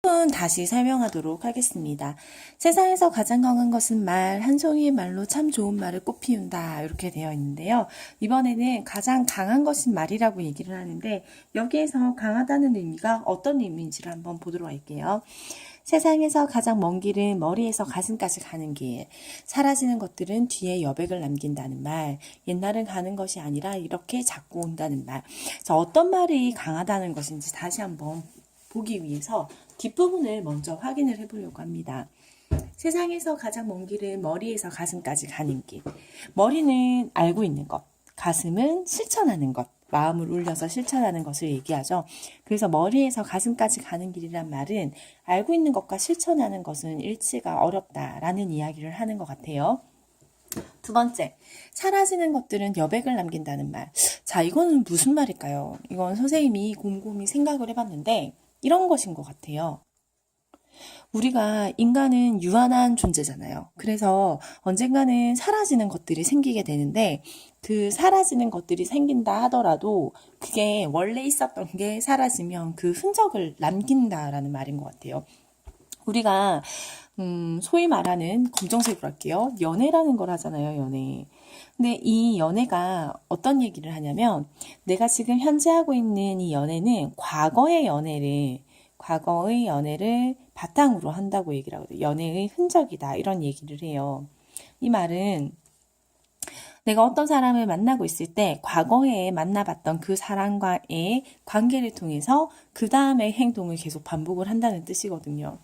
다시 설명하도록 하겠습니다. 세상에서 가장 강한 것은 말, 한 송이의 말로 참 좋은 말을 꽃 피운다 이렇게 되어 있는데요. 이번에는 가장 강한 것은 말이라고 얘기를 하는데 여기에서 강하다는 의미가 어떤 의미인지를 한번 보도록 할게요. 세상에서 가장 먼 길은 머리에서 가슴까지 가는 길, 사라지는 것들은 뒤에 여백을 남긴다는 말, 옛날은 가는 것이 아니라 이렇게 자꾸 온다는 말. 그래서 어떤 말이 강하다는 것인지 다시 한번 보기 위해서 뒷부분을 먼저 확인을 해보려고 합니다. 세상에서 가장 먼 길은 머리에서 가슴까지 가는 길. 머리는 알고 있는 것, 가슴은 실천하는 것, 마음을 울려서 실천하는 것을 얘기하죠. 그래서 머리에서 가슴까지 가는 길이란 말은 알고 있는 것과 실천하는 것은 일치가 어렵다라는 이야기를 하는 것 같아요. 두 번째, 사라지는 것들은 여백을 남긴다는 말. 자, 이거는 무슨 말일까요? 이건 선생님이 곰곰이 생각을 해봤는데 이런 것인 것 같아요. 우리가 인간은 유한한 존재잖아요. 그래서 언젠가는 사라지는 것들이 생기게 되는데 그 사라지는 것들이 생긴다 하더라도 그게 원래 있었던 게 사라지면 그 흔적을 남긴다라는 말인 것 같아요. 우리가 소위 말하는 검정색으로 할게요. 연애라는 걸 하잖아요, 연애. 근데 이 연애가 어떤 얘기를 하냐면 내가 지금 현재 하고 있는 이 연애는 과거의 연애를 바탕으로 한다고 얘기를 하거든요. 연애의 흔적이다 이런 얘기를 해요. 이 말은 내가 어떤 사람을 만나고 있을 때 과거에 만나봤던 그 사람과의 관계를 통해서 그 다음의 행동을 계속 반복을 한다는 뜻이거든요.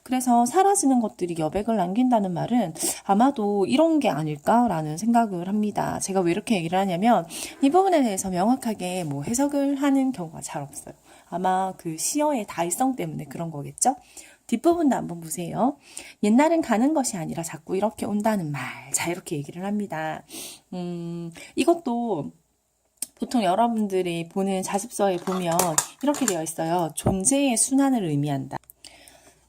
그래서 사라지는 것들이 여백을 남긴다는 말은 아마도 이런 게 아닐까라는 생각을 합니다. 제가 왜 이렇게 얘기를 하냐면 이 부분에 대해서 명확하게 해석을 하는 경우가 잘 없어요. 아마 그 시어의 다이성 때문에 그런 거겠죠? 뒷부분도 한번 보세요. 옛날엔 가는 것이 아니라 자꾸 이렇게 온다는 말. 자, 이렇게 얘기를 합니다. 이것도 보통 여러분들이 보는 자습서에 보면 이렇게 되어 있어요. 존재의 순환을 의미한다.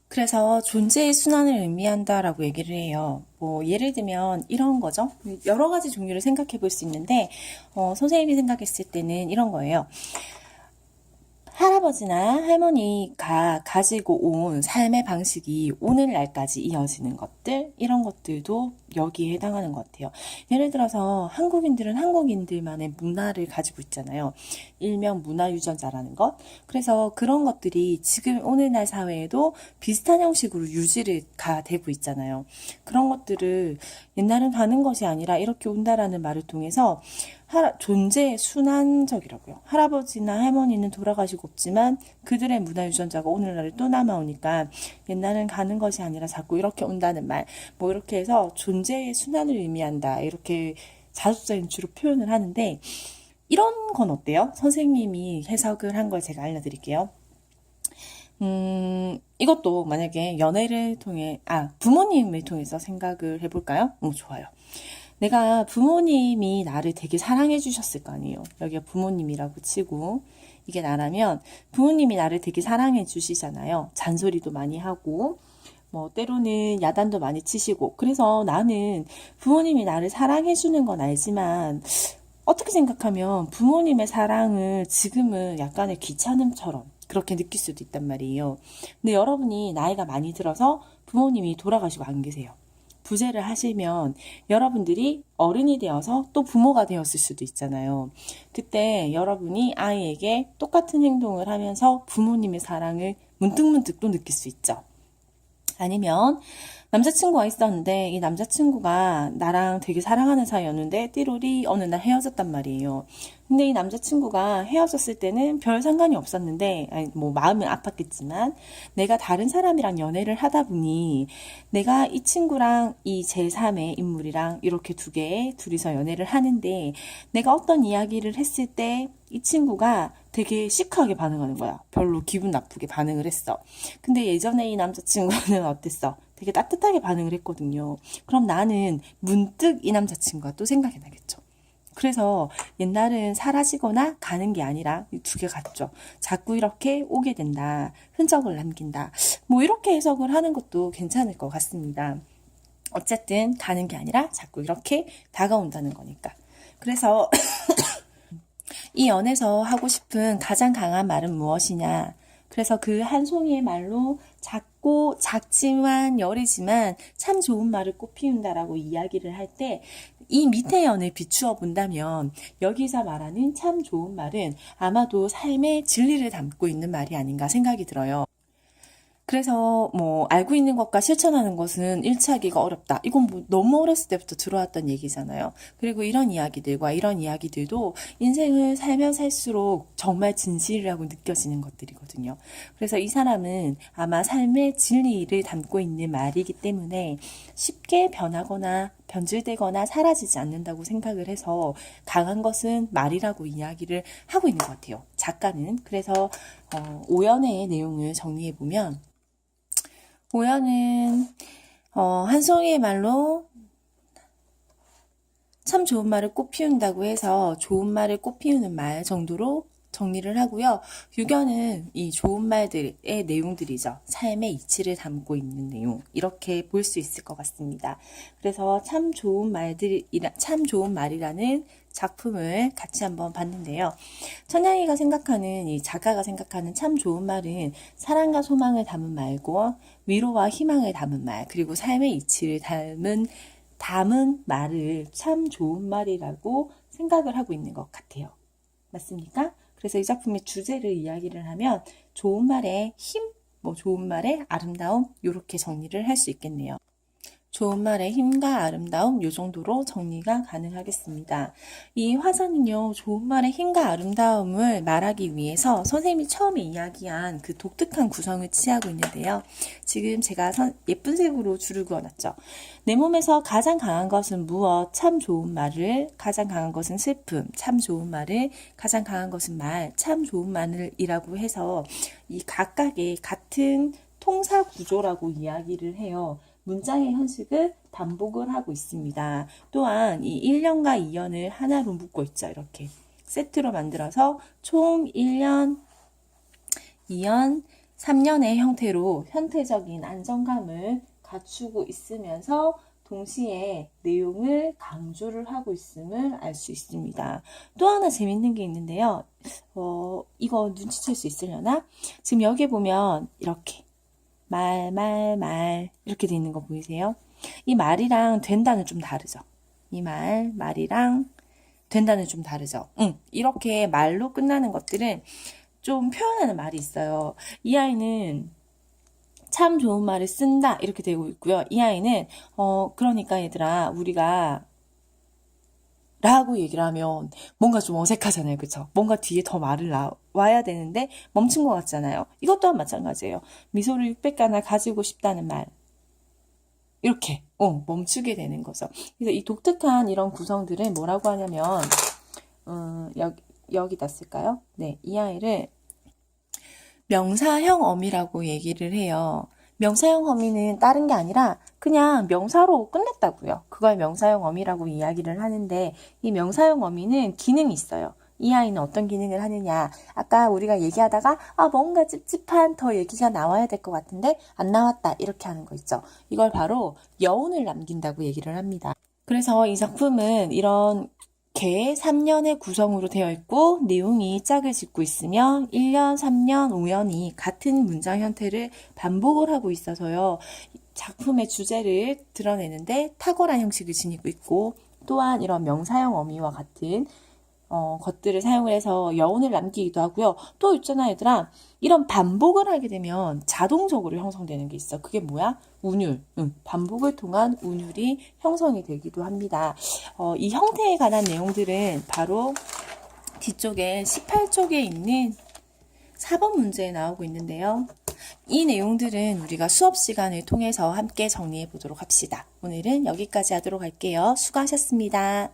그래서 존재의 순환을 의미한다라고 얘기를 해요. 예를 들면 이런 거죠. 여러 가지 종류를 생각해 볼 수 있는데 선생님이 생각했을 때는 이런 거예요. 할아버지나 할머니가 가지고 온 삶의 방식이 오늘날까지 이어지는 것들, 이런 것들도 여기에 해당하는 것 같아요. 예를 들어서 한국인들은 한국인들만의 문화를 가지고 있잖아요. 일명 문화유전자라는 것. 그래서 그런 것들이 지금 오늘날 사회에도 비슷한 형식으로 유지가 되고 있잖아요. 그런 것들을 옛날은 가는 것이 아니라 이렇게 온다라는 말을 통해서 존재의 순환적이라고요. 할아버지나 할머니는 돌아가시고 없지만 그들의 문화유전자가 오늘날에 또 남아오니까 옛날은 가는 것이 아니라 자꾸 이렇게 온다는 말, 이렇게 해서 존재의 순환을 의미한다. 이렇게 자습서인 주로 표현을 하는데 이런 건 어때요? 선생님이 해석을 한 걸 제가 알려드릴게요. 이것도 만약에 연애를 통해, 부모님을 통해서 생각을 해볼까요? 좋아요. 내가 부모님이 나를 되게 사랑해 주셨을 거 아니에요. 여기가 부모님이라고 치고 이게 나라면 부모님이 나를 되게 사랑해 주시잖아요. 잔소리도 많이 하고 때로는 야단도 많이 치시고 그래서 나는 부모님이 나를 사랑해 주는 건 알지만 어떻게 생각하면 부모님의 사랑을 지금은 약간의 귀찮음처럼 그렇게 느낄 수도 있단 말이에요. 근데 여러분이 나이가 많이 들어서 부모님이 돌아가시고 안 계세요. 부재를 하시면 여러분들이 어른이 되어서 또 부모가 되었을 수도 있잖아요. 그때 여러분이 아이에게 똑같은 행동을 하면서 부모님의 사랑을 문득문득 또 느낄 수 있죠. 아니면 남자친구가 있었는데 이 남자친구가 나랑 되게 사랑하는 사이였는데 띠로리 어느 날 헤어졌단 말이에요. 근데 이 남자친구가 헤어졌을 때는 별 상관이 없었는데 마음은 아팠겠지만 내가 다른 사람이랑 연애를 하다 보니 내가 이 친구랑 이 제3의 인물이랑 이렇게 둘이서 연애를 하는데 내가 어떤 이야기를 했을 때 이 친구가 되게 시크하게 반응하는 거야. 별로 기분 나쁘게 반응을 했어. 근데 예전에 이 남자친구는 어땠어? 되게 따뜻하게 반응을 했거든요. 그럼 나는 문득 이 남자친구가 또 생각이 나겠죠. 그래서 옛날은 사라지거나 가는 게 아니라 이 두 개 같죠. 자꾸 이렇게 오게 된다. 흔적을 남긴다. 이렇게 해석을 하는 것도 괜찮을 것 같습니다. 어쨌든 가는 게 아니라 자꾸 이렇게 다가온다는 거니까. 그래서 이 연에서 하고 싶은 가장 강한 말은 무엇이냐? 그래서 그 한 송이의 말로 작고 작지만 여리지만 참 좋은 말을 꽃 피운다라고 이야기를 할 때 이 밑에 연을 비추어 본다면 여기서 말하는 참 좋은 말은 아마도 삶의 진리를 담고 있는 말이 아닌가 생각이 들어요. 그래서 뭐 알고 있는 것과 실천하는 것은 일치하기가 어렵다. 이건 뭐 너무 어렸을 때부터 들어왔던 얘기잖아요. 그리고 이런 이야기들과 이런 이야기들도 인생을 살면 살수록 정말 진실이라고 느껴지는 것들이거든요. 그래서 이 사람은 아마 삶의 진리를 담고 있는 말이기 때문에 쉽게 변하거나 변질되거나 사라지지 않는다고 생각을 해서 강한 것은 말이라고 이야기를 하고 있는 것 같아요. 작가는. 그래서 오연의 내용을 정리해보면 오연은 한 송이의 말로 참 좋은 말을 꽃 피운다고 해서 좋은 말을 꽃 피우는 말 정도로 정리를 하고요. 유견은 이 좋은 말들의 내용들이죠. 삶의 이치를 담고 있는 내용 이렇게 볼 수 있을 것 같습니다. 그래서 참 좋은 말이라는 작품을 같이 한번 봤는데요. 천냥이가 생각하는 이 작가가 생각하는 참 좋은 말은 사랑과 소망을 담은 말고 위로와 희망을 담은 말 그리고 삶의 이치를 담은 말을 참 좋은 말이라고 생각을 하고 있는 것 같아요. 맞습니까? 그래서 이 작품의 주제를 이야기를 하면 좋은 말의 힘, 좋은 말의 아름다움 이렇게 정리를 할 수 있겠네요. 좋은 말의 힘과 아름다움 이 정도로 정리가 가능하겠습니다. 이 화자는요. 좋은 말의 힘과 아름다움을 말하기 위해서 선생님이 처음에 이야기한 그 독특한 구성을 취하고 있는데요. 지금 제가 예쁜 색으로 줄을 그어놨죠. 내 몸에서 가장 강한 것은 무엇? 참 좋은 말을. 가장 강한 것은 슬픔. 참 좋은 말을. 가장 강한 것은 말. 참 좋은 말이라고 해서 이 각각의 같은 통사 구조라고 이야기를 해요. 문장의 형식을 반복을 하고 있습니다. 또한 이 1년과 2년을 하나로 묶고 있죠. 이렇게 세트로 만들어서 총 1년, 2년, 3년의 형태로 현태적인 안정감을 갖추고 있으면서 동시에 내용을 강조를 하고 있음을 알 수 있습니다. 또 하나 재밌는 게 있는데요. 이거 눈치챌 수 있으려나? 지금 여기 보면 이렇게 말 이렇게 돼 있는 거 보이세요? 이 말이랑 된다는 좀 다르죠. 이 말이랑 된다는 좀 다르죠. 이렇게 말로 끝나는 것들은 좀 표현하는 말이 있어요. 이 아이는 참 좋은 말을 쓴다 이렇게 되고 있고요. 이 아이는 그러니까 얘들아 우리가 라고 얘기를 하면 뭔가 좀 어색하잖아요. 그쵸? 뭔가 뒤에 더 말을 나와야 되는데 멈춘 것 같잖아요. 이것 또한 마찬가지예요. 미소를 600가나 가지고 싶다는 말. 이렇게 멈추게 되는 거죠. 그래서 이 독특한 이런 구성들은 뭐라고 하냐면 여기다 쓸까요? 네, 이 아이를 명사형 어미라고 얘기를 해요. 명사형 어미는 다른 게 아니라 그냥 명사로 끝냈다고요. 그걸 명사형 어미라고 이야기를 하는데 이 명사형 어미는 기능이 있어요. 이 아이는 어떤 기능을 하느냐. 아까 우리가 얘기하다가 뭔가 찝찝한 더 얘기가 나와야 될 것 같은데 안 나왔다 이렇게 하는 거 있죠. 이걸 바로 여운을 남긴다고 얘기를 합니다. 그래서 이 작품은 이런 개 3년의 구성으로 되어 있고 내용이 짝을 짓고 있으며 1년, 3년, 5년이 같은 문장 형태를 반복을 하고 있어서요. 작품의 주제를 드러내는데 탁월한 형식을 지니고 있고 또한 이런 명사형 어미와 같은 것들을 사용을 해서 여운을 남기기도 하고요. 또 있잖아 얘들아. 이런 반복을 하게 되면 자동적으로 형성되는 게 있어. 그게 뭐야? 운율. 반복을 통한 운율이 형성이 되기도 합니다. 이 형태에 관한 내용들은 바로 뒤쪽에 18쪽에 있는 4번 문제에 나오고 있는데요. 이 내용들은 우리가 수업 시간을 통해서 함께 정리해 보도록 합시다. 오늘은 여기까지 하도록 할게요. 수고하셨습니다.